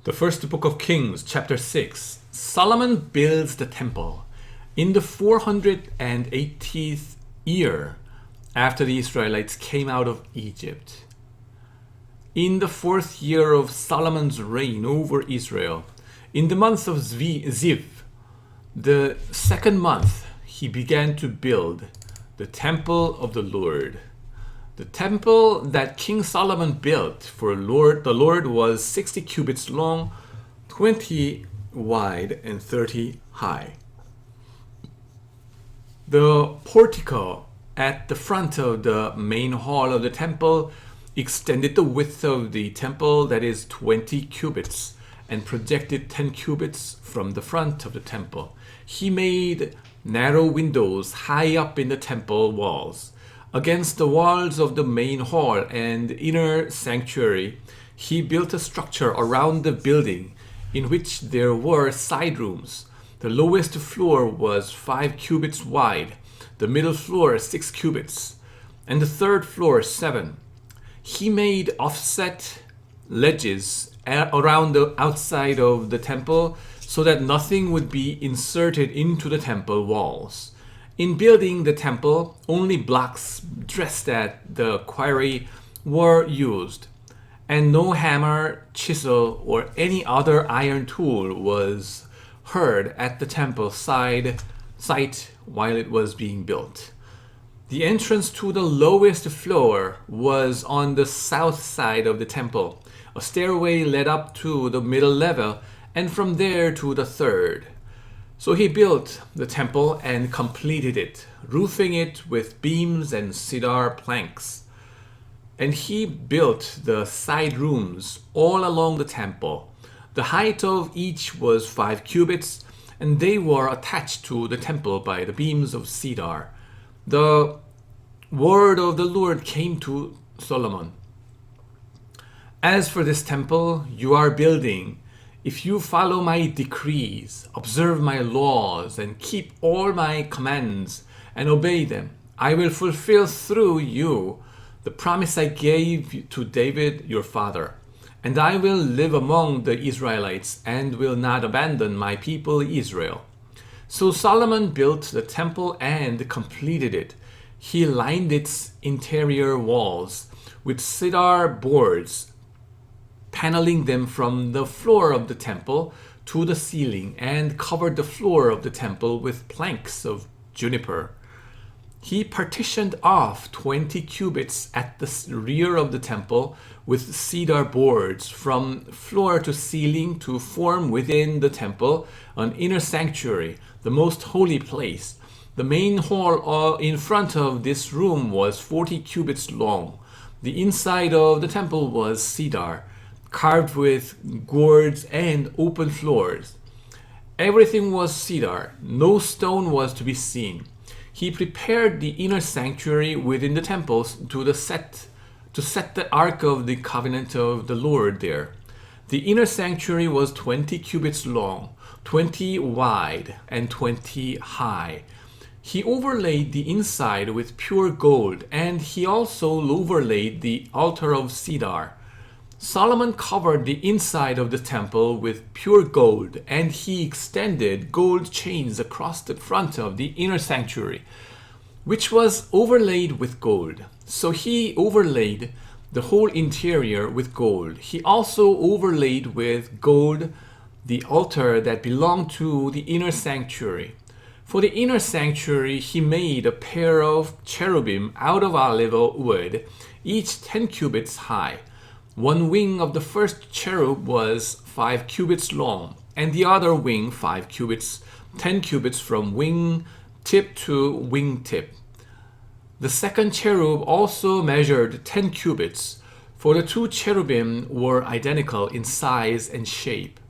The first book of Kings, chapter 6. Solomon builds the temple in the 480th year after the Israelites came out of Egypt. In the 4th year of Solomon's reign over Israel, in the month of Ziv, the 2nd month, he began to build the temple of the Lord. The temple that King Solomon built for the Lord was 60 cubits long, 20 wide, and 30 high. The portico at the front of the main hall of the temple extended the width of the temple, that is 20 cubits, and projected 10 cubits from the front of the temple. He made narrow windows high up in the temple walls. Against the walls of the main hall and inner sanctuary, he built a structure around the building in which there were side rooms. The lowest floor was 5 cubits wide, the middle floor 6 cubits, and the third floor 7. He made offset ledges around the outside of the temple so that nothing would be inserted into the temple walls. In building the temple, only blocks dressed at the quarry were used, and no hammer, chisel, or any other iron tool was heard at the temple site while it was being built. The entrance to the lowest floor was on the south side of the temple. A stairway led up to the middle level, and from there to the third. So he built the temple and completed it, roofing it with beams and cedar planks. And he built the side rooms all along the temple. The height of each was 5 cubits, and they were attached to the temple by the beams of cedar. The word of the Lord came to Solomon. As for this temple you are building, if you follow my decrees, observe my laws, and keep all my commands and obey them, I will fulfill through you the promise I gave to David your father. And I will live among the Israelites and will not abandon my people Israel. So Solomon built the temple and completed it. He lined its interior walls with cedar boards, paneling them from the floor of the temple to the ceiling, and covered the floor of the temple with planks of juniper. He partitioned off 20 cubits at the rear of the temple with cedar boards from floor to ceiling to form within the temple an inner sanctuary, the most holy place. The main hall in front of this room was 40 cubits long. The inside of the temple was cedar, carved with gourds and open floors. Everything was cedar. No stone was to be seen. He prepared the inner sanctuary within the temples to set the Ark of the Covenant of the Lord there. The inner sanctuary was 20 cubits long, 20 wide, and 20 high. He overlaid the inside with pure gold, and he also overlaid the altar of cedar. Solomon covered the inside of the temple with pure gold, and he extended gold chains across the front of the inner sanctuary, which was overlaid with gold. So he overlaid the whole interior with gold. He also overlaid with gold the altar that belonged to the inner sanctuary. For the inner sanctuary, he made a pair of cherubim out of olive wood, each 10 cubits high. One wing of the first cherub was 5 cubits long, and the other wing 5 cubits, 10 cubits from wing tip to wing tip. The second cherub also measured 10 cubits, for the 2 cherubim were identical in size and shape.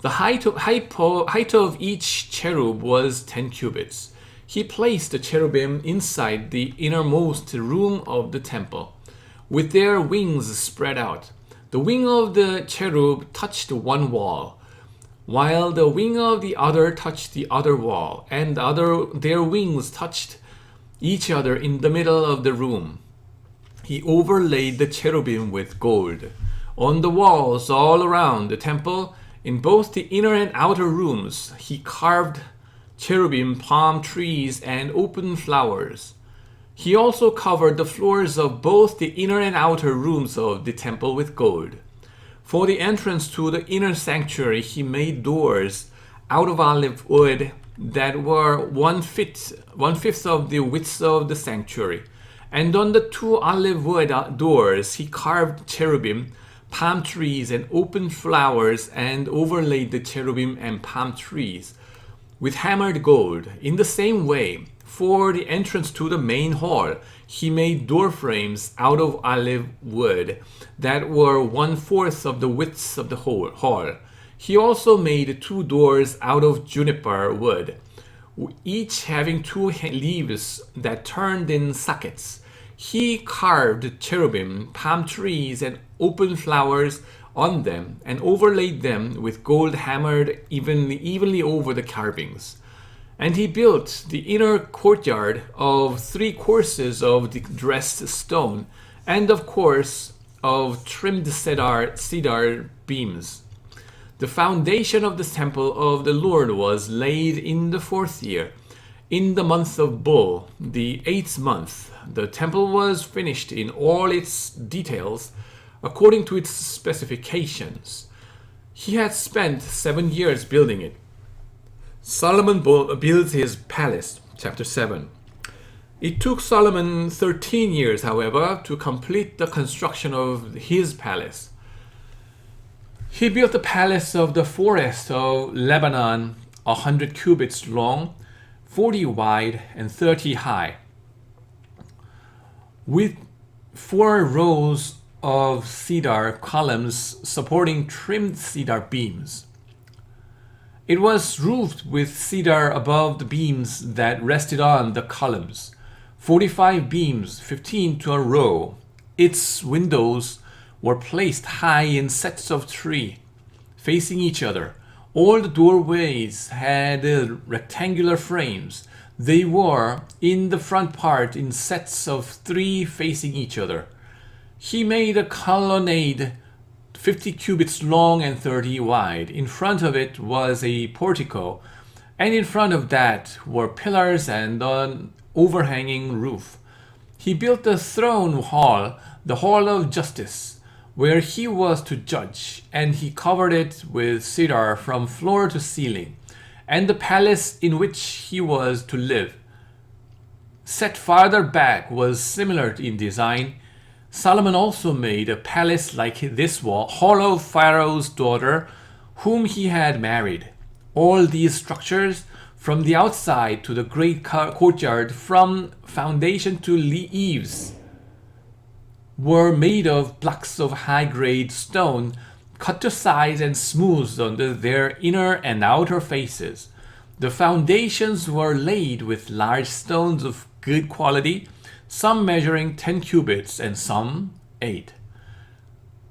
The height of each cherub was 10 cubits. He placed the cherubim inside the innermost room of the temple, with their wings spread out. The wing of the cherub touched one wall, while the wing of the other touched the other wall, and their wings touched each other in the middle of the room. He overlaid the cherubim with gold. On the walls all around the temple, in both the inner and outer rooms, he carved cherubim, palm trees, and open flowers. He also covered the floors of both the inner and outer rooms of the temple with gold. For the entrance to the inner sanctuary, he made doors out of olive wood that were one-fifth of the width of the sanctuary. And on the two olive wood doors, he carved cherubim, palm trees, and open flowers, and overlaid the cherubim and palm trees with hammered gold. In the same way, for the entrance to the main hall, he made door frames out of olive wood that were one-fourth of the width of the whole hall. He also made two doors out of juniper wood, each having two leaves that turned in sockets. He carved cherubim, palm trees, and open flowers on them, and overlaid them with gold hammered evenly over the carvings. And he built the inner courtyard of 3 courses of the dressed stone, and of course of trimmed cedar beams. The foundation of the temple of the Lord was laid in the 4th year, in the month of Bul, the 8th month. The temple was finished in all its details, according to its specifications. He had spent 7 years building it. Solomon built his palace, chapter 7. It took Solomon 13 years, however, to complete the construction of his palace. He built the palace of the forest of Lebanon, 100 cubits long, 40 wide, and 30 high, with 4 rows of cedar columns supporting trimmed cedar beams. It was roofed with cedar above the beams that rested on the columns, 45 beams, 15 to a row. Its windows were placed high in sets of 3, facing each other. All the doorways had rectangular frames. They were, in the front part, in sets of 3 facing each other. He made a colonnade 50 cubits long and 30 wide. In front of it was a portico, and in front of that were pillars and an overhanging roof. He built the throne hall, the hall of justice, where he was to judge, and he covered it with cedar from floor to ceiling. And the palace in which he was to live, set farther back, was similar in design. Solomon also made a palace like this hall of Pharaoh's daughter, whom he had married. All these structures, from the outside to the great courtyard, from foundation to eaves, were made of blocks of high-grade stone, cut to size and smoothed on their inner and outer faces. The foundations were laid with large stones of good quality, some measuring 10 cubits and some 8.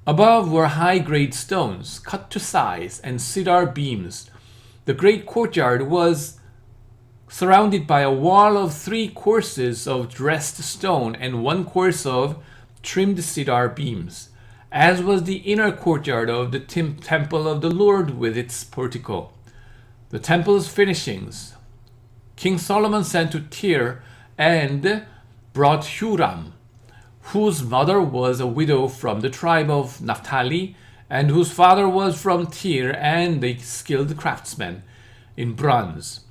Above were high-grade stones, cut to size, and cedar beams. The great courtyard was surrounded by a wall of 3 courses of dressed stone and 1 course of trimmed cedar beams, as was the inner courtyard of the temple of the Lord with its portico. The temple's finishings King Solomon sent to Tyre and brought Huram, whose mother was a widow from the tribe of Naphtali, and whose father was from Tyre and a skilled craftsman in bronze.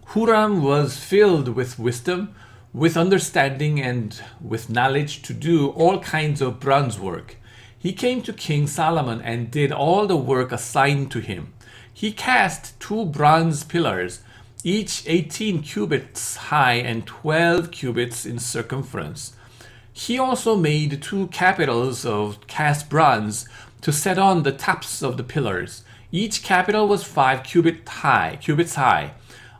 Huram was filled with wisdom, with understanding, and with knowledge to do all kinds of bronze work. He came to King Solomon and did all the work assigned to him. He cast 2 bronze pillars, each 18 cubits high and 12 cubits in circumference. He also made 2 capitals of cast bronze to set on the tops of the pillars. Each capital was 5 cubits high.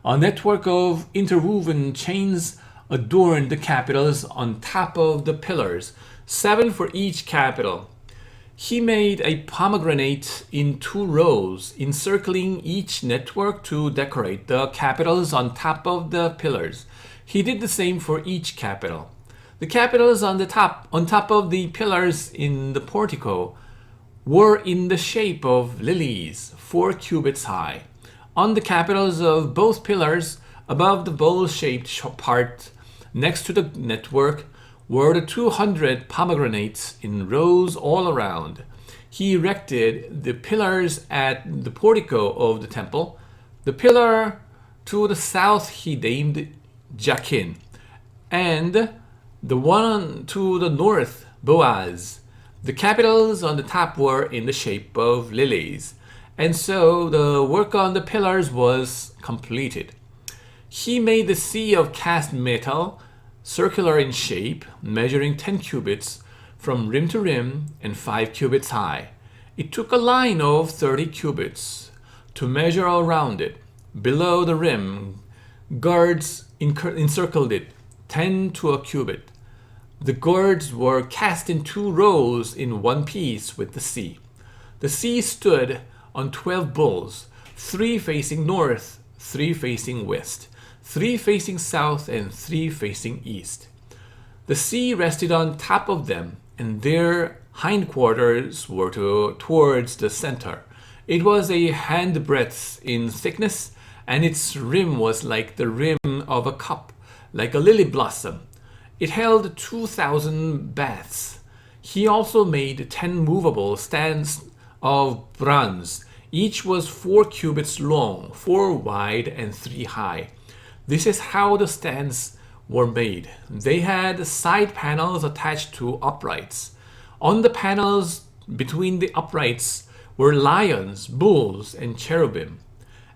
A network of interwoven chains adorned the capitals on top of the pillars, 7 for each capital. He made a pomegranate in 2 rows, encircling each network to decorate the capitals on top of the pillars. He did the same for each capital. The capitals on top of the pillars in the portico were in the shape of lilies, 4 cubits high. On the capitals of both pillars, above the bowl-shaped part next to the network, were the 200 pomegranates in rows all around. He erected the pillars at the portico of the temple. The pillar to the south he named Jachin, and the one to the north Boaz. The capitals on the top were in the shape of lilies, and so the work on the pillars was completed. He made the sea of cast metal, circular in shape, measuring 10 cubits from rim to rim and 5 cubits high. It took a line of 30 cubits to measure around it. Below the rim, guards encircled it, 10 to a cubit. The guards were cast in 2 rows in one piece with the sea. The sea stood on 12 bulls, 3 facing north, 3 facing west, 3 facing south, and 3 facing east. The sea rested on top of them, and their hindquarters were towards the center. It was a handbreadth in thickness, and its rim was like the rim of a cup, like a lily blossom. It held 2,000 baths. He also made 10 movable stands of bronze. Each was 4 cubits long, 4 wide, and 3 high. This is how the stands were made. They had side panels attached to uprights. On the panels between the uprights were lions, bulls, and cherubim,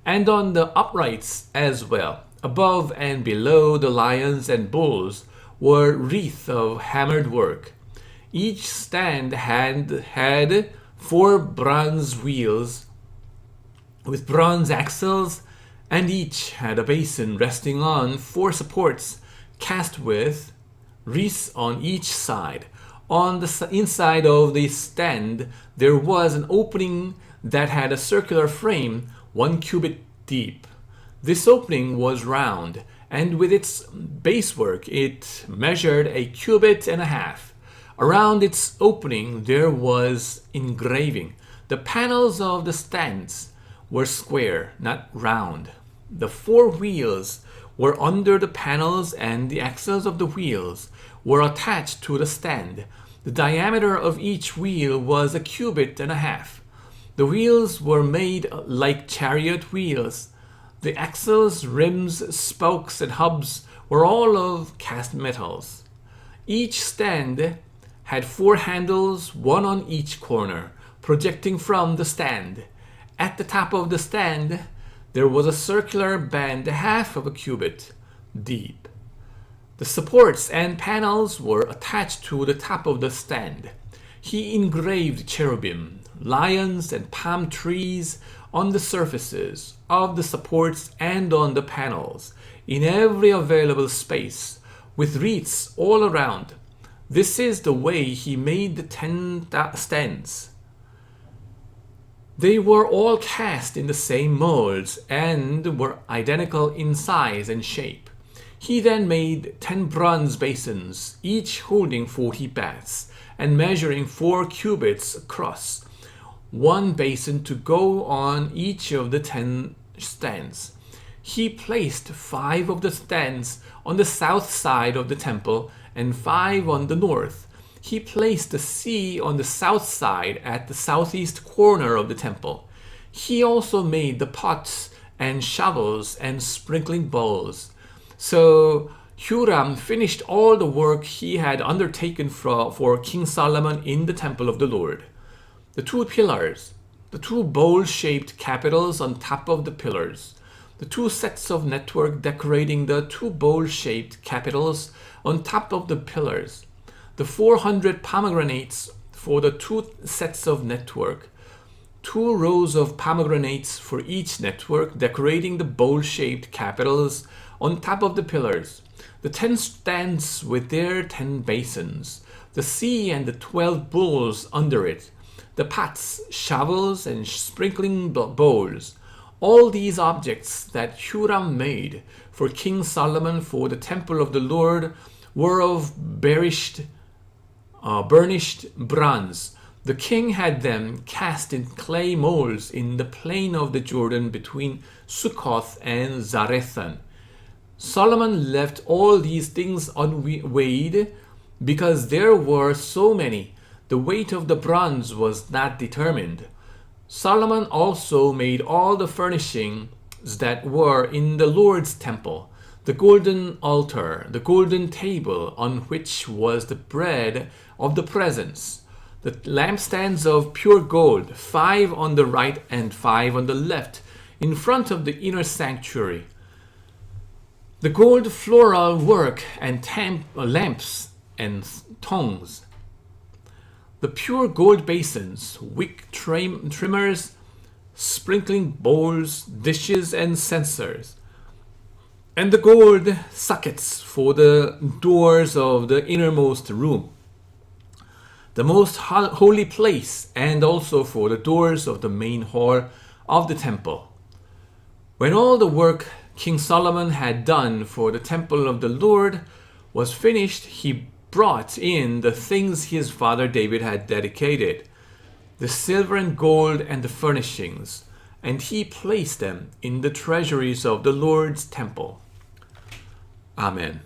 and on the uprights as well. Above and below the lions and bulls were wreaths of hammered work. Each stand had 4 bronze wheels with bronze axles, and each had a basin resting on 4 supports cast with wreaths on each side. On the inside of the stand there was an opening that had a circular frame 1 cubit deep. This opening was round, and with its basework it measured 1.5 cubits. Around its opening there was engraving. The panels of the stands were square, not round. The 4 wheels were under the panels, and the axles of the wheels were attached to the stand. The diameter of each wheel was 1.5 cubits. The wheels were made like chariot wheels. The axles, rims, spokes, and hubs were all of cast metals. Each stand had 4 handles, 1 on each corner, projecting from the stand. At the top of the stand, there was a circular band 1/2 cubit deep. The supports and panels were attached to the top of the stand. He engraved cherubim, lions, and palm trees on the surfaces of the supports and on the panels, in every available space, with wreaths all around. This is the way he made the 10 stands. They were all cast in the same molds and were identical in size and shape. He then made 10 bronze basins, each holding 40 baths and measuring 4 cubits across, 1 basin to go on each of the 10 stands. He placed 5 of the stands on the south side of the temple and 5 on the north. He placed the sea on the south side at the southeast corner of the temple. He also made the pots and shovels and sprinkling bowls. So Huram finished all the work he had undertaken for King Solomon in the temple of the Lord. The 2 pillars, the 2 bowl-shaped capitals on top of the pillars, the 2 sets of network decorating the 2 bowl-shaped capitals on top of the pillars, the 400 pomegranates for the 2 sets of network, 2 rows of pomegranates for each network decorating the bowl-shaped capitals on top of the pillars, the 10 stands with their 10 basins, the sea and the 12 bulls under it, the pots, shovels, and sprinkling bowls. All these objects that Huram made for King Solomon for the temple of the Lord were of burnished bronze. The king had them cast in clay molds in the plain of the Jordan between Succoth and Zarethan. Solomon left all these things unweighed because there were so many. The weight of the bronze was not determined. Solomon also made all the furnishings that were in the Lord's temple, the golden altar, the golden table on which was the bread of the presence, the lampstands of pure gold, 5 on the right and 5 on the left, in front of the inner sanctuary, the gold floral work and lamps and tongues, the pure gold basins, wick trimmers, sprinkling bowls, dishes, and censers, and the gold sockets for the doors of the innermost room, the most holy place, and also for the doors of the main hall of the temple. When all the work King Solomon had done for the temple of the Lord was finished, he brought in the things his father David had dedicated, the silver and gold and the furnishings, and he placed them in the treasuries of the Lord's temple. Amen.